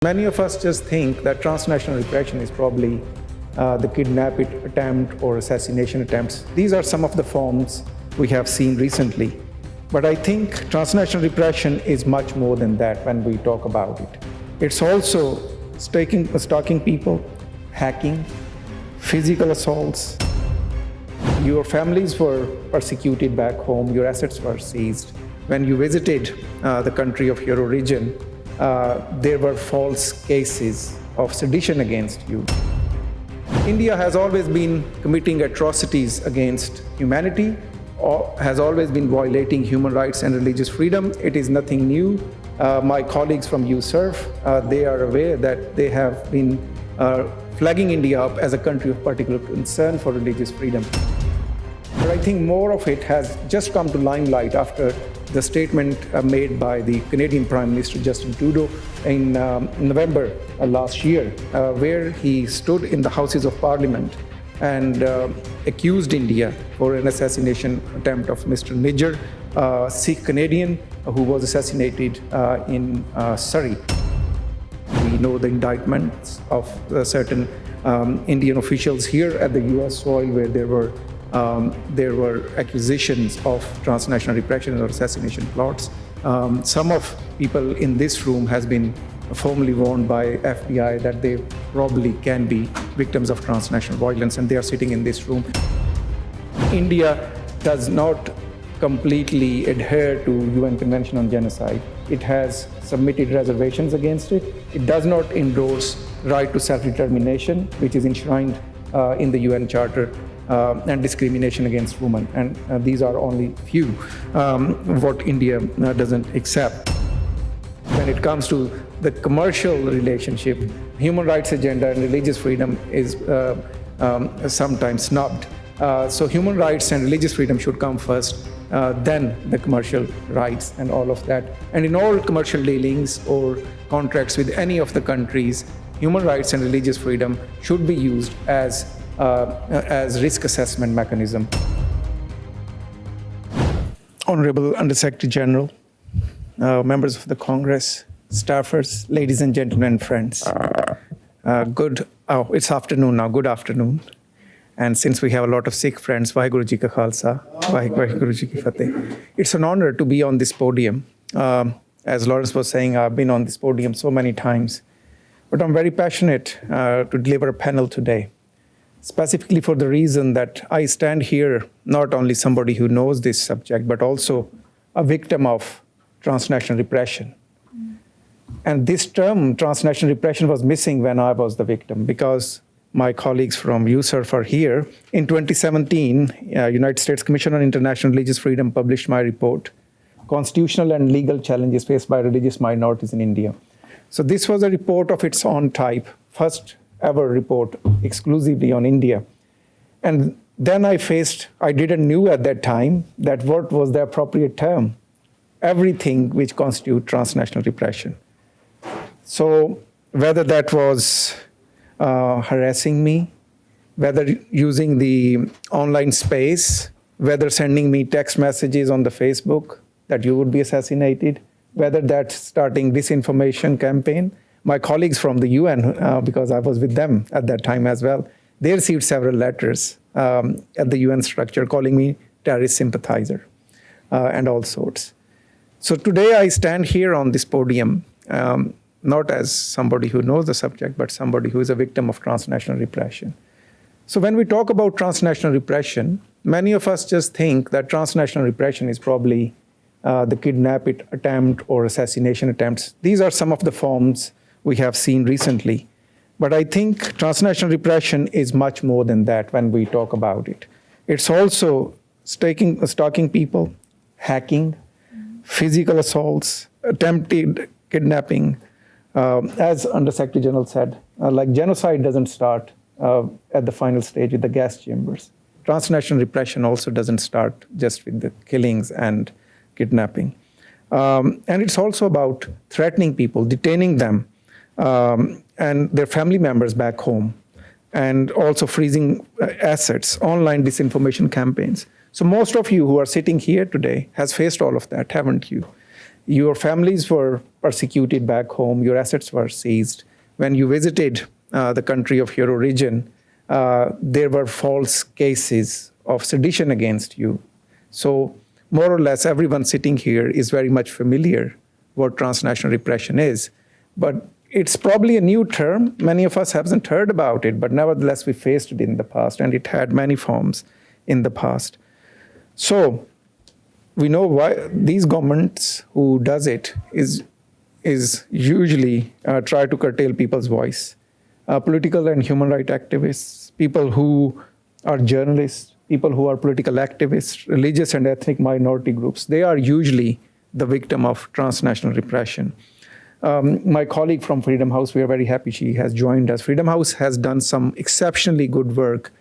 Many of us just think that transnational repression is probably the kidnapping attempt or assassination attempts. These are some of the forms we have seen recently. But I think transnational repression is much more than that when we talk about it. It's also stalking people, hacking, physical assaults. Your families were persecuted back home, your assets were seized. When you visited the country of your origin, there were false cases of sedition against you. India has always been committing atrocities against humanity, or has always been violating human rights and religious freedom. It is nothing new. My colleagues from USERF, they are aware that they have been flagging India up as a country of particular concern for religious freedom. But I think more of it has just come to limelight after the statement made by the Canadian Prime Minister Justin Trudeau in November last year, where he stood in the Houses of Parliament and accused India for an assassination attempt of Mr. Nijjar, a Sikh Canadian who was assassinated in Surrey. We know the indictments of certain Indian officials here at the US soil where there were accusations of transnational repression or assassination plots. Some of people in this room has been formally warned by FBI that they probably can be victims of transnational violence, and they are sitting in this room. India does not completely adhere to UN Convention on Genocide. It has submitted reservations against it. It does not endorse right to self-determination, which is enshrined in the UN Charter, and discrimination against women. And these are only few what India doesn't accept. When it comes to the commercial relationship, human rights agenda and religious freedom is sometimes snubbed. So human rights and religious freedom should come first, then the commercial rights and all of that. And in all commercial dealings or contracts with any of the countries, human rights and religious freedom should be used as risk assessment mechanism. Honorable Undersecretary General, members of the Congress, staffers, ladies and gentlemen, friends. It's afternoon now, good afternoon. And since we have a lot of Sikh friends, Vaheguru Ji Ka Khalsa, Vaheguru Ji Ki Fateh. It's an honor to be on this podium. As Lawrence was saying, I've been on this podium so many times, but I'm very passionate to deliver a panel today. Specifically for the reason that I stand here not only somebody who knows this subject, but also a victim of transnational repression. And this term, transnational repression, was missing when I was the victim, because my colleagues from USERF are here. In 2017, United States Commission on International Religious Freedom published my report, Constitutional and Legal Challenges Faced by Religious Minorities in India. So this was a report of its own type, first ever report exclusively on India. And then I didn't know at that time that what was the appropriate term, everything which constitutes transnational repression. So whether that was harassing me, whether using the online space, whether sending me text messages on the Facebook that you would be assassinated, whether that's starting disinformation campaign. My colleagues from the UN, because I was with them at that time as well, they received several letters at the UN structure calling me terrorist sympathizer and all sorts. So today I stand here on this podium, not as somebody who knows the subject, but somebody who is a victim of transnational repression. So when we talk about transnational repression, many of us just think that transnational repression is probably the kidnapping attempt or assassination attempts. These are some of the forms we have seen recently. But I think transnational repression is much more than that when we talk about it. It's also stalking people, hacking, physical assaults, attempted kidnapping. As Undersecretary General said, like genocide doesn't start at the final stage with the gas chambers. Transnational repression also doesn't start just with the killings and kidnapping. And it's also about threatening people, detaining them, and their family members back home, and also freezing assets, online disinformation campaigns. So most of you who are sitting here today has faced all of that, haven't you? Your families were persecuted back home. Your assets were seized. When you visited the country of your origin, there were false cases of sedition against you. So more or less everyone sitting here is very much familiar what transnational repression is. But it's probably a new term. Many of us haven't heard about it, but nevertheless we faced it in the past, and it had many forms in the past. So we know why these governments who does it is usually try to curtail people's voice. Political and human rights activists, people who are journalists, people who are political activists, religious and ethnic minority groups, they are usually the victim of transnational repression. My colleague from Freedom House, we are very happy she has joined us. Freedom House has done some exceptionally good work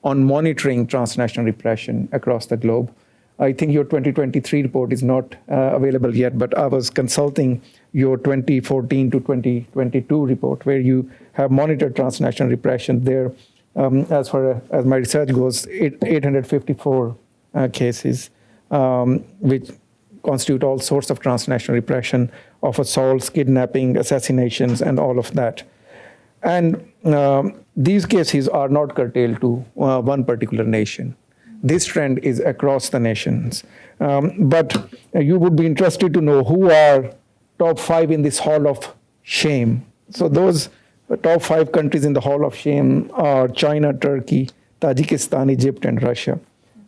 on monitoring transnational repression across the globe. I think your 2023 report is not available yet, but I was consulting your 2014 to 2022 report, where you have monitored transnational repression. There, as far as my research goes, 854 cases, which constitute all sorts of transnational repression of assaults, kidnapping, assassinations, and all of that. And these cases are not curtailed to one particular nation. This trend is across the nations. But you would be interested to know who are top 5 in this Hall of Shame. So those top 5 countries in the Hall of Shame are China, Turkey, Tajikistan, Egypt, and Russia.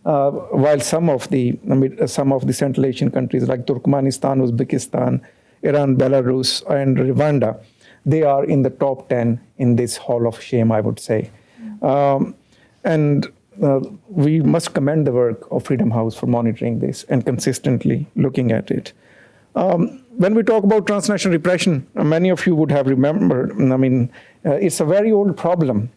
While some of the Central Asian countries like Turkmenistan, Uzbekistan, Iran, Belarus, and Rwanda, they are in the top 10 in this Hall of Shame, I would say. We must commend the work of Freedom House for monitoring this and consistently looking at it. When we talk about transnational repression, many of you would have remembered, it's a very old problem.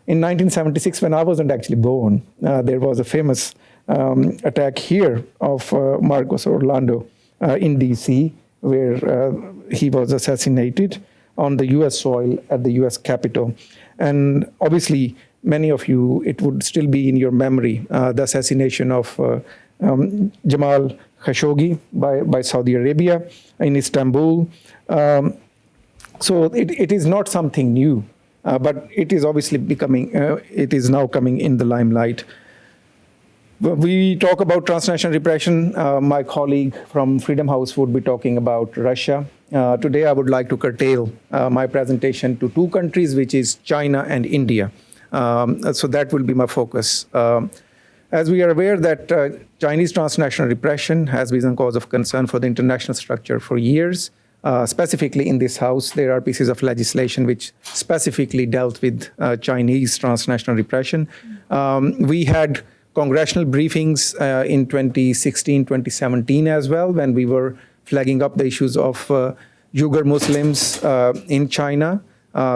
In 1976, when I wasn't actually born, there was a famous attack here of Marcos Orlando in DC, where he was assassinated on the US soil at the US Capitol. And obviously, many of you, it would still be in your memory, the assassination of Jamal Khashoggi by Saudi Arabia in Istanbul. So it is not something new, but it is obviously it is now coming in the limelight. We talk about transnational repression. My colleague from Freedom House would be talking about Russia. Today, I would like to curtail my presentation to 2 countries, which is China and India. So that will be my focus. As we are aware that Chinese transnational repression has been a cause of concern for the international structure for years. Specifically in this House, there are pieces of legislation which specifically dealt with Chinese transnational repression. We had congressional briefings in 2016, 2017 as well, when we were flagging up the issues of Uyghur Muslims in China.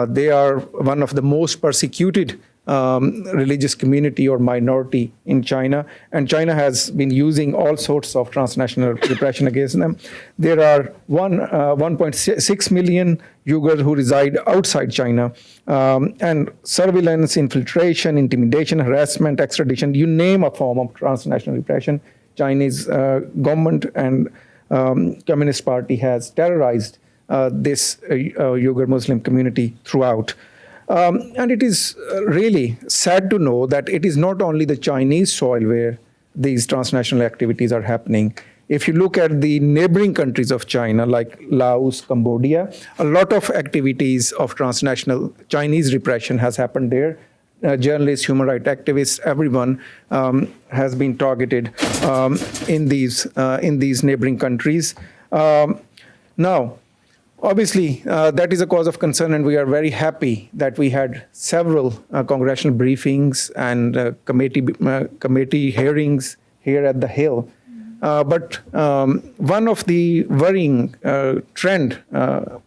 They are one of the most persecuted religious community or minority in China, and China has been using all sorts of transnational repression against them. There are 1.6 million Uyghurs who reside outside China, and surveillance, infiltration, intimidation, harassment, extradition, you name a form of transnational repression, Chinese government and Communist Party has terrorized this Uyghur Muslim community throughout. And it is really sad to know that it is not only the Chinese soil where these transnational activities are happening. If you look at the neighboring countries of China, like Laos, Cambodia, a lot of activities of transnational Chinese repression has happened there. Journalists, human rights activists, everyone has been targeted in these neighboring countries. Now, obviously, that is a cause of concern, and we are very happy that we had several congressional briefings and committee hearings here at the Hill. But one of the worrying trend,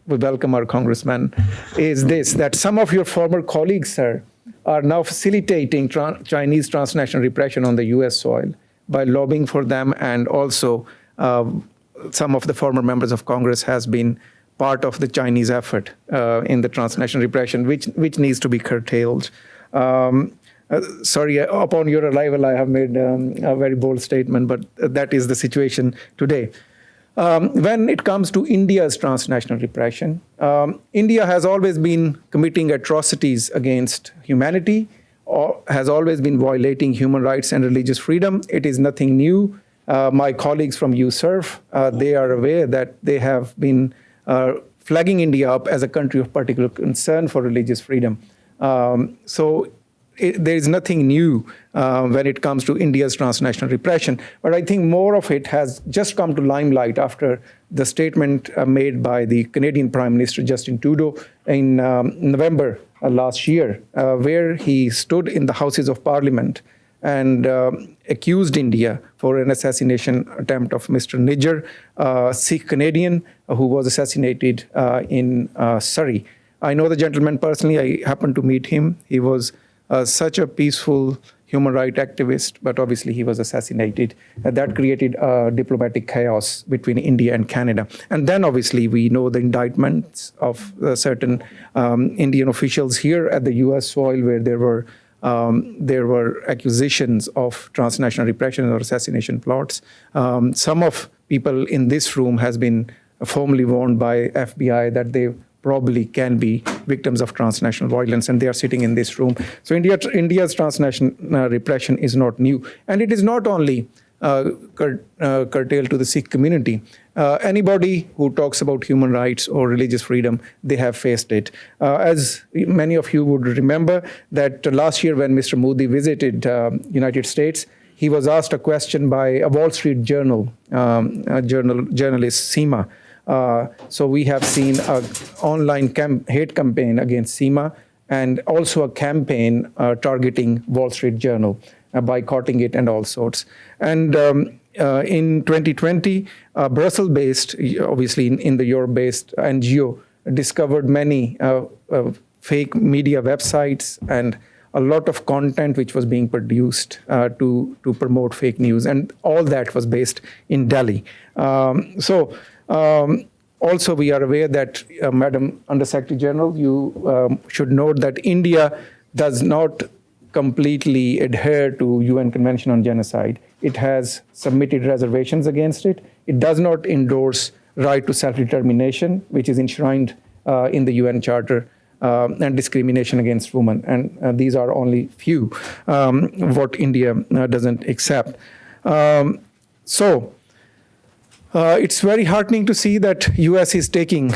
we welcome our congressman, is this, that some of your former colleagues, sir, are now facilitating Chinese transnational repression on the US soil by lobbying for them, and also some of the former members of Congress has been part of the Chinese effort in the transnational repression, which needs to be curtailed. Sorry, upon your arrival, I have made a very bold statement, but that is the situation today. When it comes to India's transnational repression, India has always been committing atrocities against humanity, or has always been violating human rights and religious freedom. It is nothing new. My colleagues from USERF, they are aware that they have been flagging India up as a country of particular concern for religious freedom. There is nothing new when it comes to India's transnational repression. But I think more of it has just come to limelight after the statement made by the Canadian Prime Minister Justin Trudeau in November last year, where he stood in the Houses of Parliament and accused India for an assassination attempt of Mr. Nijjar, a Sikh Canadian who was assassinated in Surrey. I know the gentleman personally. I happened to meet him. He was such a peaceful human rights activist, but obviously he was assassinated. That created diplomatic chaos between India and Canada. And then obviously we know the indictments of certain Indian officials here at the US soil, where there were accusations of transnational repression or assassination plots. Some of people in this room has been formally warned by FBI that they probably can be victims of transnational violence, and they are sitting in this room. So India's transnational repression is not new. And it is not only curtailed to the Sikh community. Anybody who talks about human rights or religious freedom, they have faced it. As many of you would remember, that last year when Mr. Modi visited United States, he was asked a question by a Wall Street journalist, Cheema. So we have seen an online hate campaign against Cheema, and also a campaign targeting Wall Street Journal, boycotting it and all sorts. And in 2020, Brussels-based, obviously in the Europe-based NGO, discovered many fake media websites and a lot of content which was being produced to promote fake news. And all that was based in Delhi. Also, we are aware that, Madam Undersecretary General, you should note that India does not completely adhere to UN Convention on Genocide. It has submitted reservations against it. It does not endorse right to self-determination, which is enshrined in the UN Charter, and discrimination against women. And these are only few what India doesn't accept. It's very heartening to see that US is taking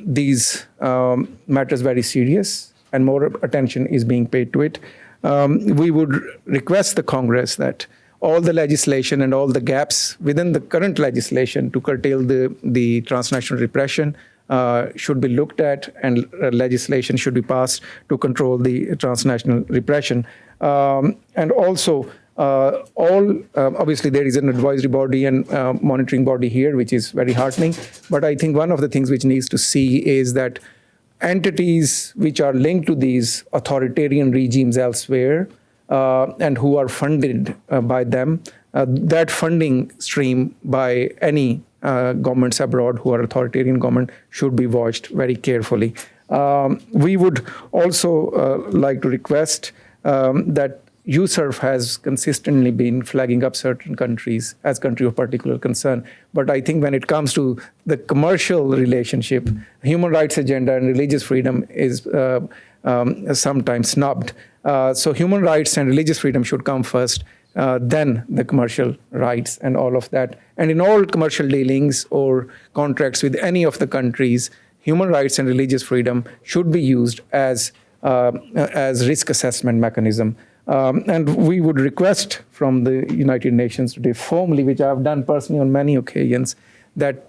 these matters very serious, and more attention is being paid to it. We would request the Congress that all the legislation and all the gaps within the current legislation to curtail the transnational repression should be looked at, and legislation should be passed to control the transnational repression. And also, obviously there is an advisory body and monitoring body here, which is very heartening. But I think one of the things which needs to see is that entities which are linked to these authoritarian regimes elsewhere and who are funded by them, that funding stream by any governments abroad who are authoritarian government should be watched very carefully. We would also like to request that USERF has consistently been flagging up certain countries as country of particular concern. But I think when it comes to the commercial relationship, human rights agenda and religious freedom is sometimes snubbed. So human rights and religious freedom should come first, then the commercial rights and all of that. And in all commercial dealings or contracts with any of the countries, human rights and religious freedom should be used as risk assessment mechanism. And we would request from the United Nations today formally, which I have done personally on many occasions, that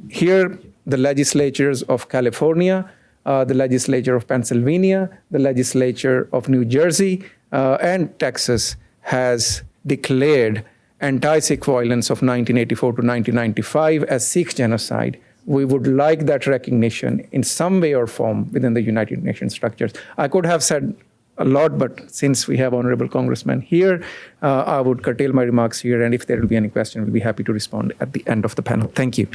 here the legislatures of California, the legislature of Pennsylvania, the legislature of New Jersey, and Texas has declared anti-Sikh violence of 1984 to 1995 as Sikh genocide. We would like that recognition in some way or form within the United Nations structures. I could have said a lot, but since we have honorable congressmen here, I would curtail my remarks here, and if there will be any question, we'll be happy to respond at the end of the panel. Thank you.